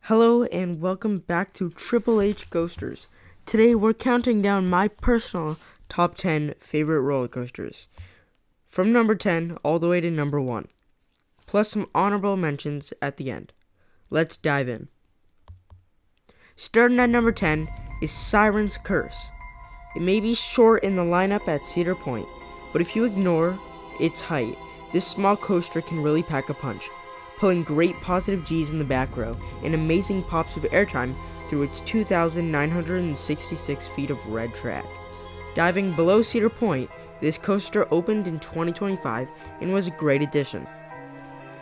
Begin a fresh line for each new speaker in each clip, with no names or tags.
Hello and welcome back to Triple H Coasters. Today we're counting down my personal top 10 favorite roller coasters. From number 10 all the way to number 1. Plus some honorable mentions at the end. Let's dive in. Starting at number 10 is Siren's Curse. It may be short in the lineup at Cedar Point, but if you ignore its height, this small coaster can really pack a punch, pulling great positive G's in the back row and amazing pops of airtime through its 2,966 feet of red track. Diving below Cedar Point, this coaster opened in 2025 and was a great addition.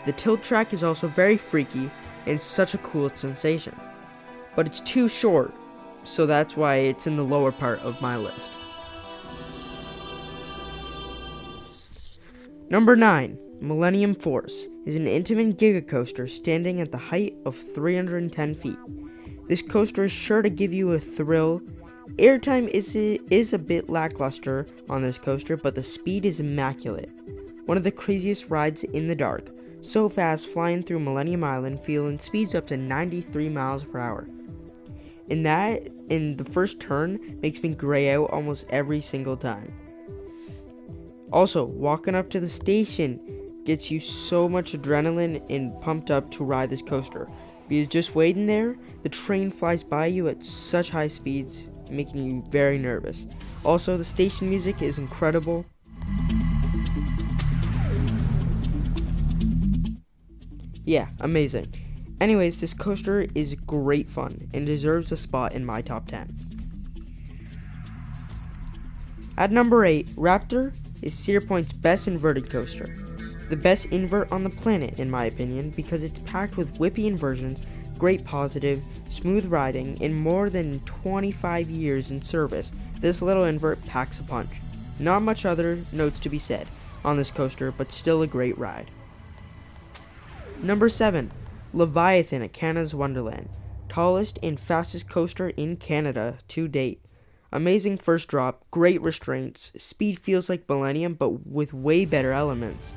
The tilt track is also very freaky and such a cool sensation, but it's too short, so that's why it's in the lower part of my list. Number 9. Millennium Force is an intimate giga coaster standing at the height of 310 feet. This coaster is sure to give you a thrill. Airtime is a bit lackluster on this coaster, but the speed is immaculate. One of the craziest rides in the dark. So fast, flying through Millennium Island feeling speeds up to 93 miles per hour. And the first turn makes me gray out almost every single time. Also, walking up to the station gets you so much adrenaline and pumped up to ride this coaster. Because just waiting there, the train flies by you at such high speeds, making you very nervous. Also, the station music is incredible. Yeah, amazing. Anyways, this coaster is great fun and deserves a spot in my top 10. At number 8, Raptor is Cedar Point's best inverted coaster. The best invert on the planet, in my opinion, because it's packed with whippy inversions, great positive, smooth riding, and more than 25 years in service. This little invert packs a punch. Not much other notes to be said on this coaster, but still a great ride. Number 7. Leviathan at Canada's Wonderland. Tallest and fastest coaster in Canada to date. Amazing first drop, great restraints, speed feels like Millennium but with way better elements.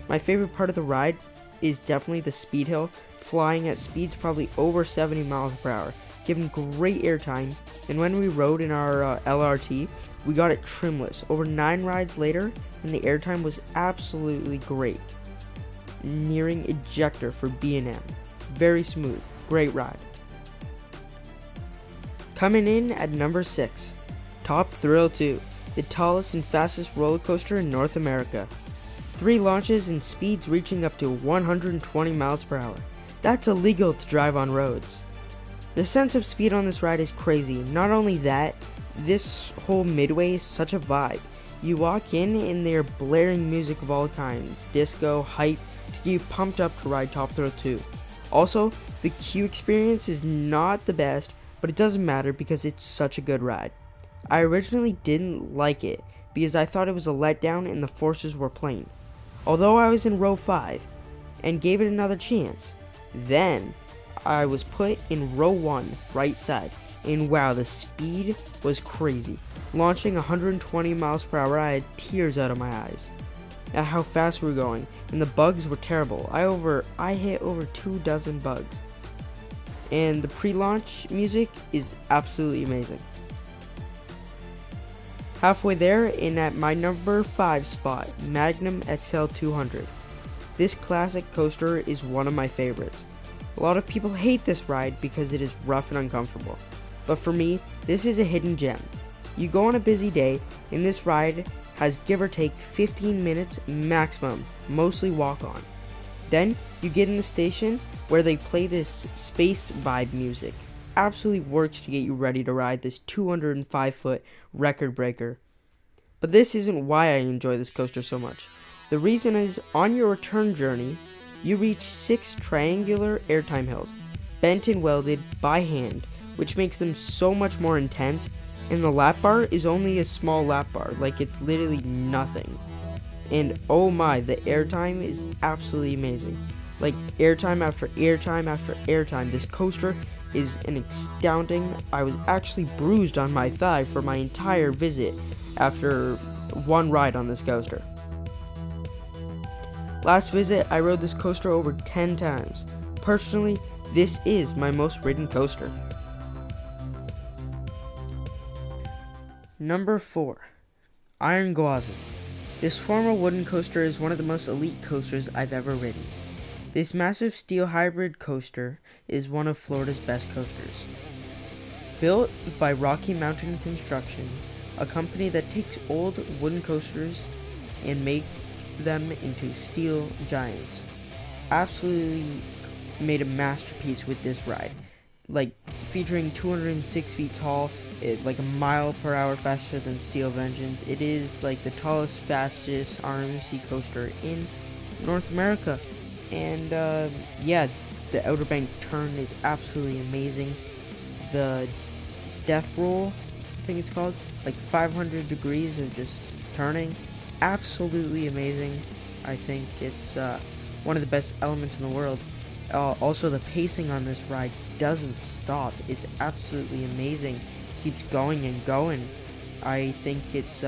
My favorite part of the ride is definitely the speed hill, flying at speeds probably over 70 miles per hour, giving great airtime, and when we rode in our LRT, we got it trimless. Over 9 rides later, and the airtime was absolutely great. Nearing ejector for B&M. Very smooth, great ride. Coming in at number 6, Top Thrill 2, the tallest and fastest roller coaster in North America. 3 launches and speeds reaching up to 120 miles per hour. That's illegal to drive on roads. The sense of speed on this ride is crazy. Not only that, this whole midway is such a vibe. You walk in and they're blaring music of all kinds, disco, hype, to get you pumped up to ride Top Thrill 2. Also, the queue experience is not the best, but it doesn't matter because it's such a good ride. I originally didn't like it because I thought it was a letdown and the forces were plain. Although I was in row 5 and gave it another chance, then I was put in row 1 right side, and wow, the speed was crazy. Launching 120 miles per hour, I had tears out of my eyes at how fast we were going, and the bugs were terrible. I hit over 24 bugs. And the pre-launch music is absolutely amazing. Halfway there, and at my number 5 spot, Magnum XL 200. This classic coaster is one of my favorites. A lot of people hate this ride because it is rough and uncomfortable. But for me, this is a hidden gem. You go on a busy day, and this ride has give or take 15 minutes maximum, mostly walk on. Then, you get in the station where they play this space vibe music. Absolutely works to get you ready to ride this 205-foot record breaker. But this isn't why I enjoy this coaster so much. The reason is, on your return journey, you reach 6 triangular airtime hills, bent and welded by hand, which makes them so much more intense, and the lap bar is only a small lap bar, like it's literally nothing. And oh my, the airtime is absolutely amazing. Like airtime after airtime after airtime, this coaster is an astounding. I was actually bruised on my thigh for my entire visit after one ride on this coaster. Last visit, I rode this coaster over 10 times. Personally, This is my most ridden coaster. Number 4. Iron Gwazi. This former wooden coaster is one of the most elite coasters I've ever ridden. This massive steel hybrid coaster is one of Florida's best coasters. Built by Rocky Mountain Construction, a company that takes old wooden coasters and make them into steel giants. Absolutely made a masterpiece with this ride. Like, featuring 206 feet tall, like a mile per hour faster than Steel Vengeance. It is like the tallest, fastest RMC coaster in North America. And yeah, the Outer Bank turn is absolutely amazing. The death roll, I think it's called, like 500 degrees of just turning, absolutely amazing. I think it's one of the best elements in the world. Also, the pacing on this ride doesn't stop. It's absolutely amazing. Keeps going and going. I think it's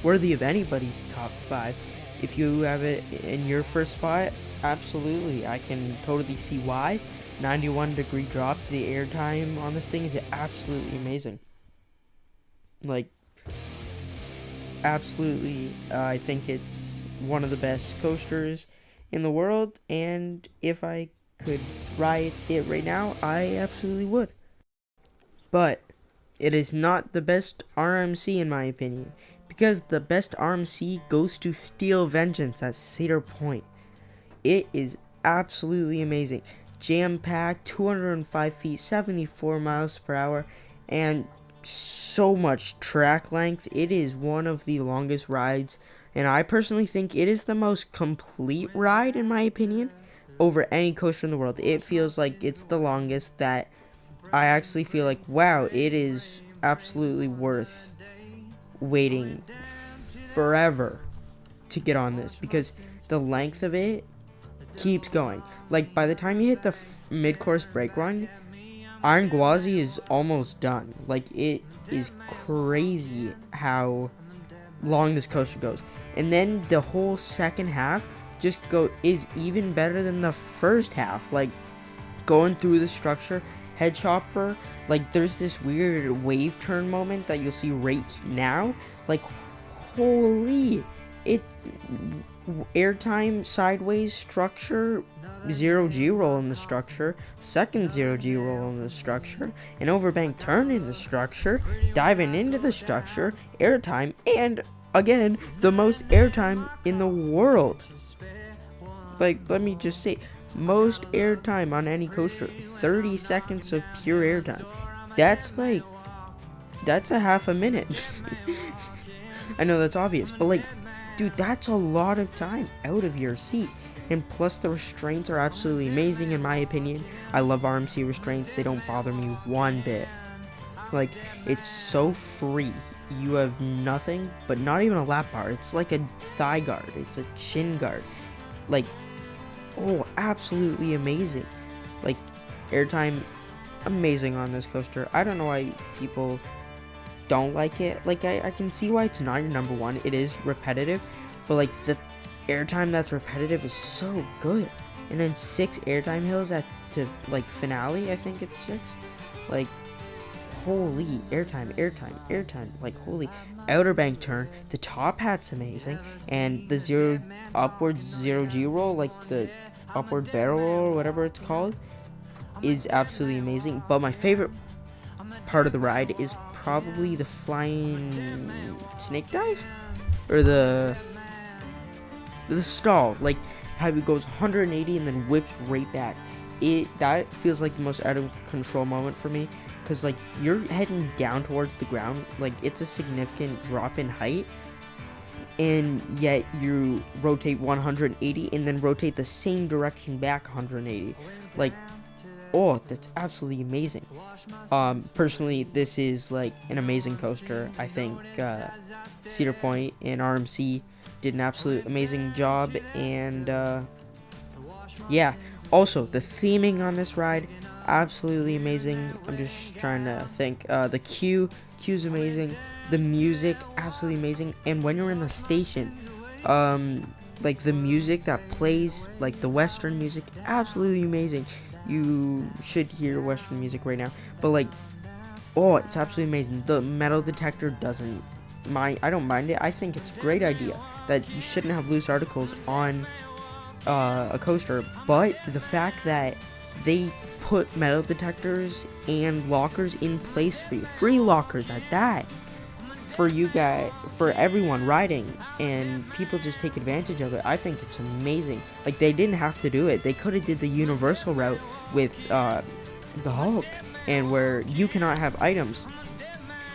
worthy of anybody's top 5. If you have it in your first spot, absolutely. I can totally see why. 91 degree drop. The airtime on this thing is absolutely amazing. Like, absolutely, I think it's one of the best coasters in the world, and if I could ride it right now, I absolutely would. But it is not the best RMC in my opinion, because the best RMC goes to Steel Vengeance at Cedar Point. It is absolutely amazing. Jam-packed, 205 feet, 74 miles per hour, and so much track length. It is one of the longest rides, and I personally think it is the most complete ride, in my opinion, over any coaster in the world. It feels like it's the longest, that I actually feel like, wow, it is absolutely worth waiting forever to get on this, because the length of it keeps going. Like, by the time you hit the mid-course brake run, Iron Gwazi is almost done. Like, it is crazy how long this coaster goes. And then the whole second half is even better than the first half. Like, going through the structure, head chopper, like, there's this weird wave turn moment that you'll see right now. Like, holy, airtime sideways structure, 0G roll in the structure, second 0G roll in the structure, an overbank turn in the structure, diving into the structure, airtime, and again, the most airtime in the world. Like, let me just say, most airtime on any coaster, 30 seconds of pure airtime. That's a half a minute. I know that's obvious, but like, dude, that's a lot of time out of your seat. And plus, the restraints are absolutely amazing, in my opinion. I love RMC restraints. They don't bother me one bit. Like, it's so free. You have nothing, but not even a lap bar. It's like a thigh guard. It's a chin guard. Like, oh, absolutely amazing. Like, airtime, amazing on this coaster. I don't know why people don't like it. Like, I can see why it's not your number 1. It is repetitive, but like, the airtime that's repetitive is so good. And then 6 airtime hills to like finale, I think it's 6. Like, holy, airtime, like, holy. Outer bank turn, the top hat's amazing, and the upwards 0G roll, like the upward barrel roll or whatever it's called, is absolutely amazing. But my favorite part of the ride is probably the flying snake dive, or the stall, like how it goes 180 and then whips right back. That feels like the most out of control moment for me, because like, you're heading down towards the ground, like, it's a significant drop in height, and yet you rotate 180 and then rotate the same direction back 180. Like, oh, that's absolutely amazing. Personally, this is like an amazing coaster. I think Cedar Point and RMC did an absolute amazing job, and yeah. Also, the theming on this ride, absolutely amazing. I'm just trying to think. The queue's amazing. The music, absolutely amazing. And when you're in the station, like, the music that plays, like the Western music, absolutely amazing. you should hear Western music right now. But like, oh, it's absolutely amazing. The metal detector doesn't mind. I don't mind it. I think it's a great idea that you shouldn't have loose articles on a coaster. But the fact that they put metal detectors and lockers in place for you, free lockers at that, for you guys, for everyone riding, and people just take advantage of it. I think it's amazing. Like, they didn't have to do it. They could have did the universal route with the Hulk, and where you cannot have items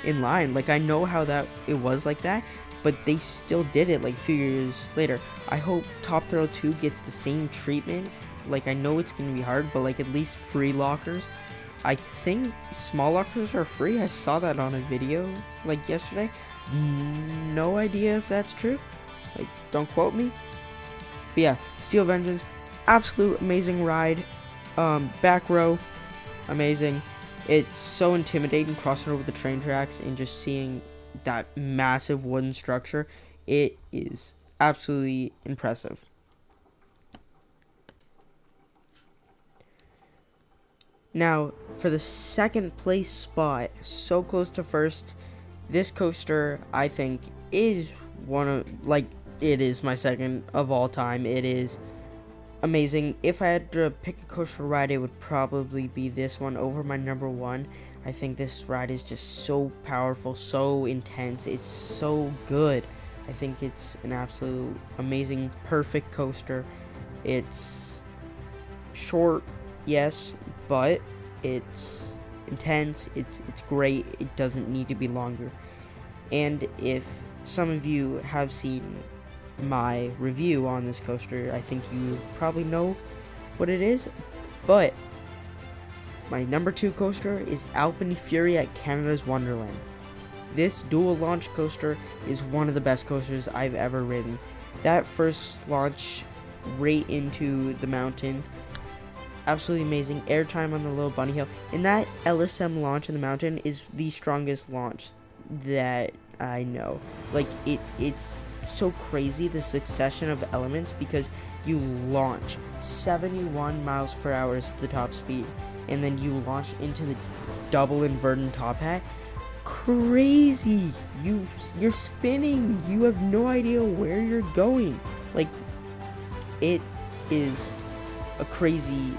in line. Like, I know how that it was like that, but they still did it like a few years later. I hope Top Thrill 2 gets the same treatment. Like, I know it's gonna be hard, but like, at least free lockers. I think small lockers are free. I saw that on a video like yesterday. No idea if that's true. Like, don't quote me. But yeah, Steel Vengeance, absolute amazing ride. Back row, amazing. It's so intimidating crossing over the train tracks and just seeing that massive wooden structure. It is absolutely impressive. Now, for the second place spot, so close to first, this coaster, I think, is one of, like, it is my second of all time. It is amazing. If I had to pick a coaster ride, it would probably be this one over my number one. I think this ride is just so powerful, so intense. It's so good. I think it's an absolute amazing, perfect coaster. It's short, yes, but it's intense. It's great. It doesn't need to be longer. And if some of you have seen my review on this coaster, I think you probably know what it is. But my number 2 coaster is Alpine Fury at Canada's Wonderland. This dual launch coaster is one of the best coasters I've ever ridden. That first launch right into the mountain, absolutely amazing. Airtime on the little bunny hill, and that LSM launch in the mountain is the strongest launch that I know. Like, it's so crazy, the succession of elements, because you launch 71 miles per hour is the top speed, and then you launch into the double inverted top hat. Crazy. You're spinning. You have no idea where you're going. Like, it is a crazy,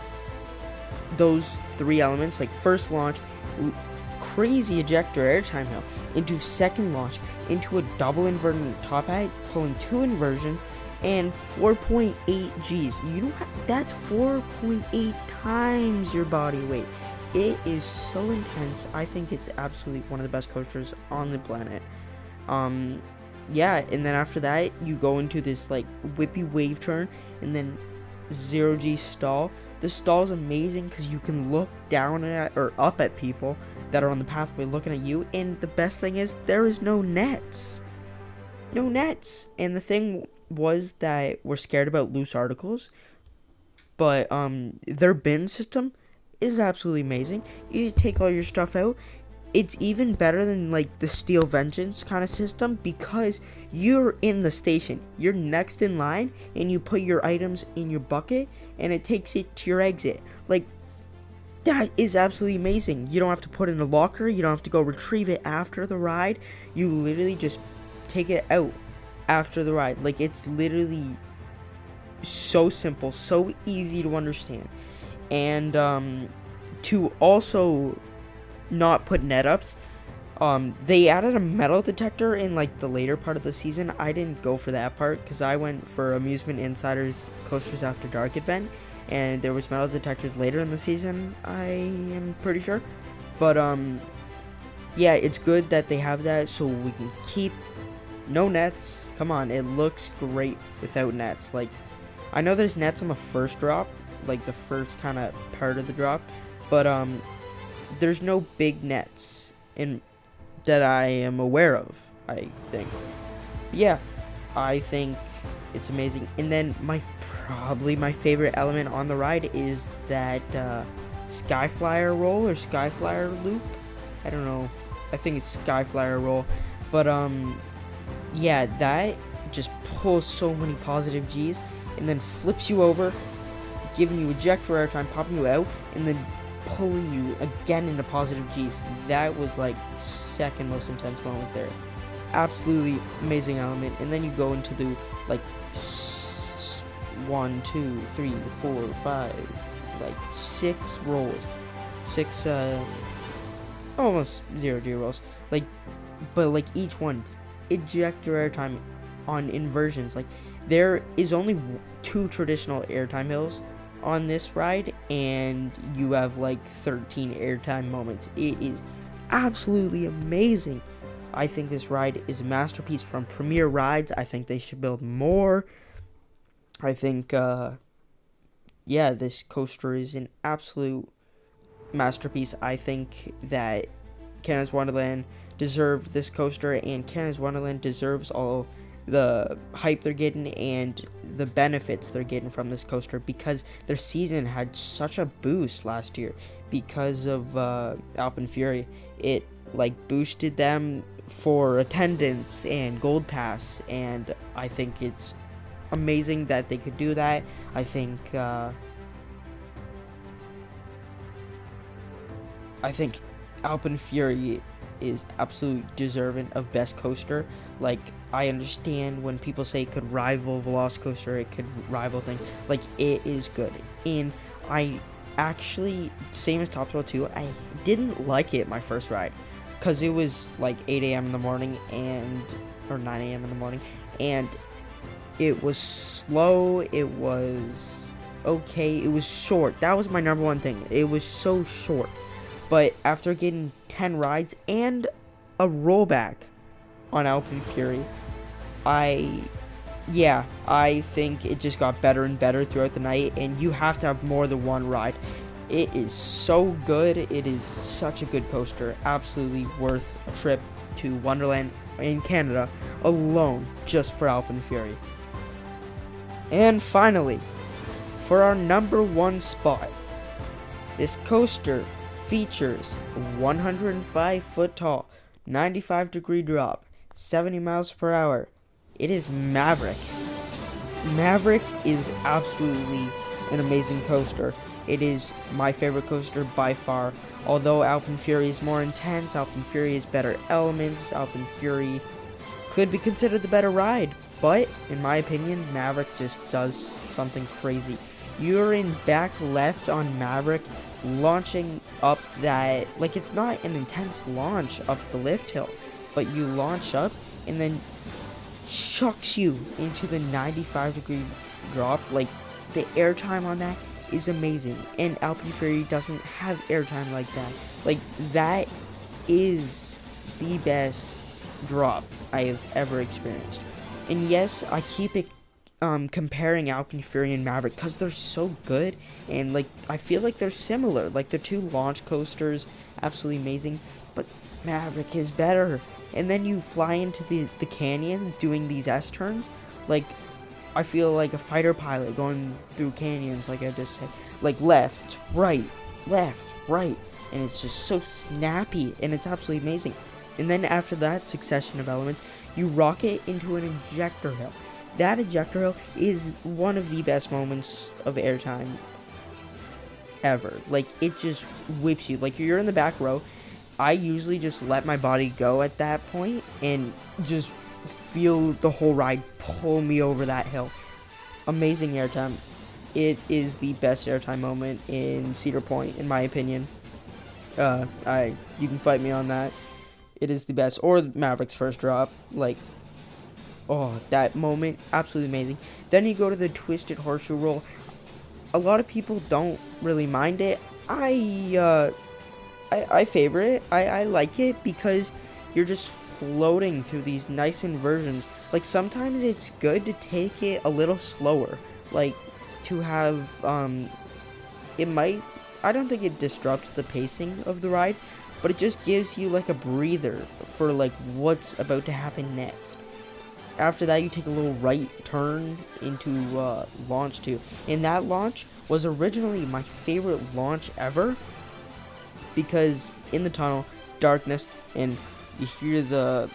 those 3 elements, like first launch, crazy ejector airtime hill, into second launch, into a double inverted top hat, pulling 2 inversions, and 4.8 Gs. You know, that's 4.8 times your body weight. It is so intense. I think it's absolutely one of the best coasters on the planet. Yeah, and then after that, you go into this like whippy wave turn, and then 0G stall. The stall is amazing because you can look down at or up at people that are on the pathway looking at you, and the best thing is there is no nets. No nets. And the thing was that we're scared about loose articles, but their bin system is absolutely amazing. You take all your stuff out. It's even better than like the Steel Vengeance kind of system, because you're in the station, you're next in line, and you put your items in your bucket and it takes it to your exit. Like, that is absolutely amazing. You don't have to put it in a locker, you don't have to go retrieve it after the ride. You literally just take it out after the ride. Like, it's literally so simple, so easy to understand. And to also not put net ups, they added a metal detector in like the later part of the season. I didn't go for that part because I went for Amusement Insider's Coasters After Dark event, and there was metal detectors later in the season, I am pretty sure. But yeah, it's good that they have that so we can keep no nets. Come on, it looks great without nets. Like, I know there's nets on the first drop, like the first kind of part of the drop, but there's no big nets in that I am aware of, I think. Yeah, I think it's amazing. And then probably my favorite element on the ride is that Skyflyer roll or Skyflyer loop. I don't know. I think it's Skyflyer roll. But yeah, that just pulls so many positive Gs and then flips you over, giving you ejector airtime, popping you out, and then pulling you again into positive G's. That was like second most intense moment there. Absolutely amazing element. And then you go into the like 1, 2, 3, 4, 5, like 6 rolls, 6 almost 0 G rolls, like, but like each one ejector airtime on inversions. Like there is only 2 traditional airtime hills on this ride, and you have like 13 airtime moments. It is absolutely amazing. I think this ride is a masterpiece from Premier Rides. I think they should build more. I think yeah, this coaster is an absolute masterpiece. I think that Canada's Wonderland deserves this coaster, and Canada's Wonderland deserves all the hype they're getting and the benefits they're getting from this coaster, because their season had such a boost last year because of Alpine Fury. It like boosted them for attendance and Gold Pass, and I think it's amazing that they could do that. I think Alpine Fury is absolutely deserving of best coaster. Like, I understand when people say it could rival Velocicoaster, it could rival things. Like, it is good. And I actually, same as Top Thrill 2, I didn't like it my first ride, because it was like 8 a.m. in the morning, or 9 a.m. in the morning, and it was slow, it was okay, it was short. That was my number one thing. It was so short. But after getting 10 rides and a rollback on Alpine Fury, I think it just got better and better throughout the night, and you have to have more than one ride. It is so good. It is such a good coaster. Absolutely worth a trip to Wonderland in Canada alone just for Alpine Fury. And finally, for our number 1 spot, this coaster features a 105 foot tall, 95 degree drop, 70 miles per hour. It is Maverick. Maverick is absolutely an amazing coaster. It is my favorite coaster by far. Although Alpine Fury is more intense, Alpine Fury has better elements, Alpine Fury could be considered the better ride. But, in my opinion, Maverick just does something crazy. You're in back left on Maverick, launching up that, like, it's not an intense launch up the lift hill, but you launch up and then chucks you into the 95 degree drop. Like, the airtime on that is amazing, and Alpine Fury doesn't have airtime like that. Like, that is the best drop I have ever experienced. And yes, I keep it comparing Alpine Fury and Maverick because they're so good, and like I feel like they're similar. Like, the two launch coasters, absolutely amazing, but Maverick is better. And then you fly into the canyons doing these S-turns. Like, I feel like a fighter pilot going through canyons, like I just said. Like, left, right, and it's just so snappy, and it's absolutely amazing. And then after that succession of elements, you rocket into an ejector hill. That ejector hill is one of the best moments of airtime ever. Like, it just whips you. Like, you're in the back row. I usually just let my body go at that point and just feel the whole ride pull me over that hill. Amazing airtime. It is the best airtime moment in Cedar Point, in my opinion. You can fight me on that. It is the best. Or Maverick's first drop. Like, oh, that moment, absolutely amazing. Then you go to the Twisted Horseshoe Roll. A lot of people don't really mind it. I favor it. I like it because you're just floating through these nice inversions. Like, sometimes it's good to take it a little slower. Like, to have, I don't think it disrupts the pacing of the ride, but it just gives you, like, a breather for, like, what's about to happen next. After that, you take a little right turn into Launch 2. And that launch was originally my favorite launch ever, because in the tunnel, darkness, and you hear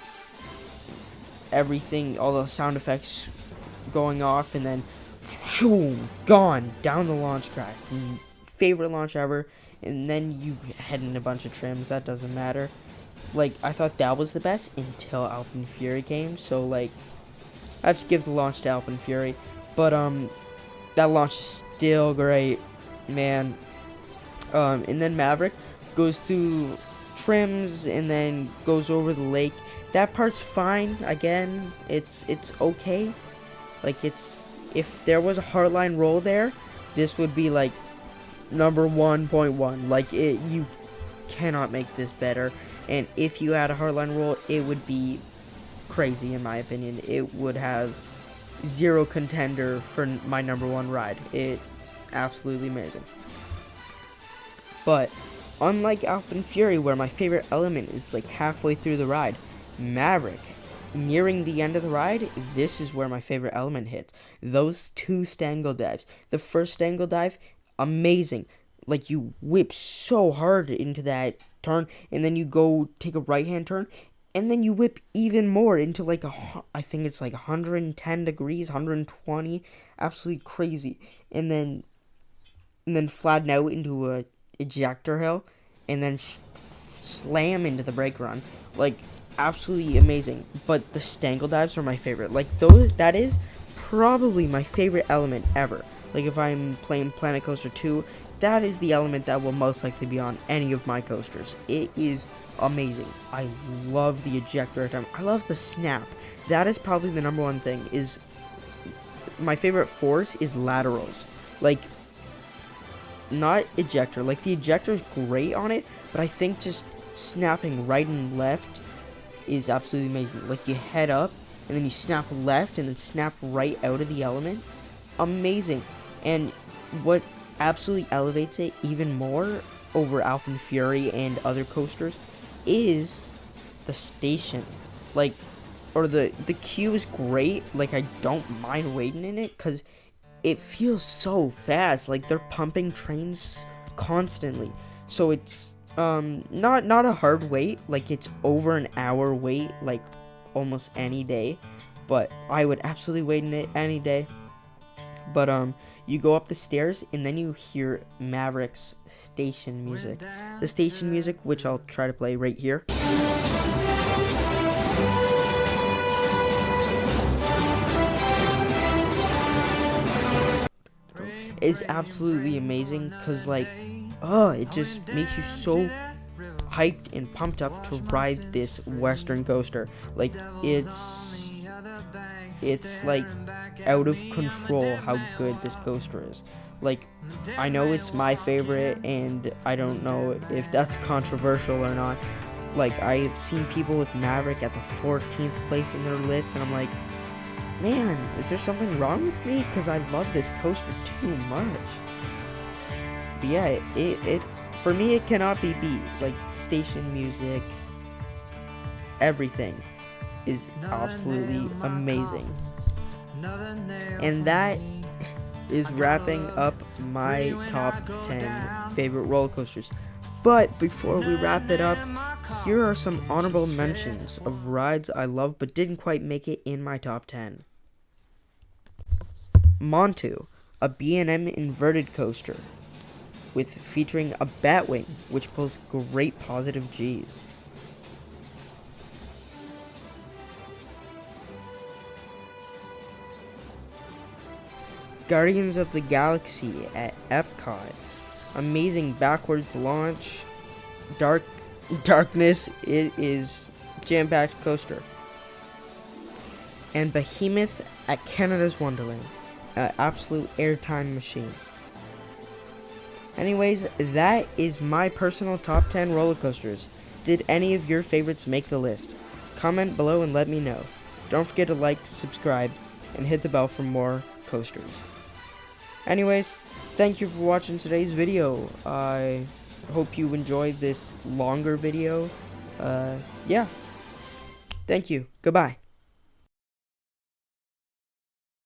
everything, all the sound effects going off, and then phew, gone down the launch track. Favorite launch ever. And then you head in a bunch of trims. That doesn't matter. Like, I thought that was the best until Alpine Fury came. So, like, I have to give the launch to Alpine Fury. But, that launch is still great, man. And then Maverick goes through trims and then goes over the lake. That part's fine. Again, it's okay. Like, if there was a hardline roll there, this would be like number 1.1. Like, you cannot make this better. And if you had a hardline roll, it would be crazy, in my opinion. It would have zero contender for my number 1 ride. It absolutely amazing. But unlike Alpine Fury, where my favorite element is like halfway through the ride, Maverick, nearing the end of the ride, this is where my favorite element hits. Those 2 stangle dives. The first stangle dive, amazing. Like, you whip so hard into that turn, and then you go take a right-hand turn, and then you whip even more into like I think it's like 110 degrees, 120, absolutely crazy. And then flatten out into a ejector hill, and then slam into the brake run. Like, absolutely amazing. But the stangle dives are my favorite. Like, that is probably my favorite element ever. Like, if I'm playing Planet Coaster 2, that is the element that will most likely be on any of my coasters. It is amazing. I love the ejector attempt. I love the snap. That is probably the number 1 thing. Is my favorite force is laterals. Like, not ejector. Like, the ejector is great on it, but I think just snapping right and left is absolutely amazing. Like, you head up, and then you snap left, and then snap right out of the element. Amazing. And what absolutely elevates it even more over Alpine Fury and other coasters is the station. Like, or the queue is great. Like, I don't mind waiting in it, because it feels so fast. Like, they're pumping trains constantly. So it's not a hard wait. Like, it's over an hour wait, like, almost any day. But I would absolutely wait in it any day. But you go up the stairs, and then you hear Maverick's station music. The station music, which I'll try to play right here, is absolutely amazing, because, like, it just makes you so hyped and pumped up to ride this Western coaster. Like, it's like out of control how good this coaster is. Like, I know it's my favorite, and I don't know if that's controversial or not. Like, I've seen people with Maverick at the 14th place in their list, and I'm like, man, is there something wrong with me? Because I love this coaster too much. But yeah, it for me, it cannot be beat. Like, station music, everything is absolutely amazing. And that is wrapping up my top 10 favorite roller coasters. But before we wrap it up, here are some honorable mentions of rides I love but didn't quite make it in my top 10. Montu, a B&M inverted coaster featuring a Batwing, which pulls great positive Gs. Guardians of the Galaxy at Epcot. Amazing backwards launch. Darkness. It is jam-packed coaster. And Behemoth at Canada's Wonderland. An absolute airtime machine. Anyways, that is my personal top 10 roller coasters. Did any of your favorites make the list? Comment below and let me know. Don't forget to like, subscribe, and hit the bell for more coasters. Anyways, thank you for watching today's video. I hope you enjoyed this longer video. Yeah. Thank you. Goodbye.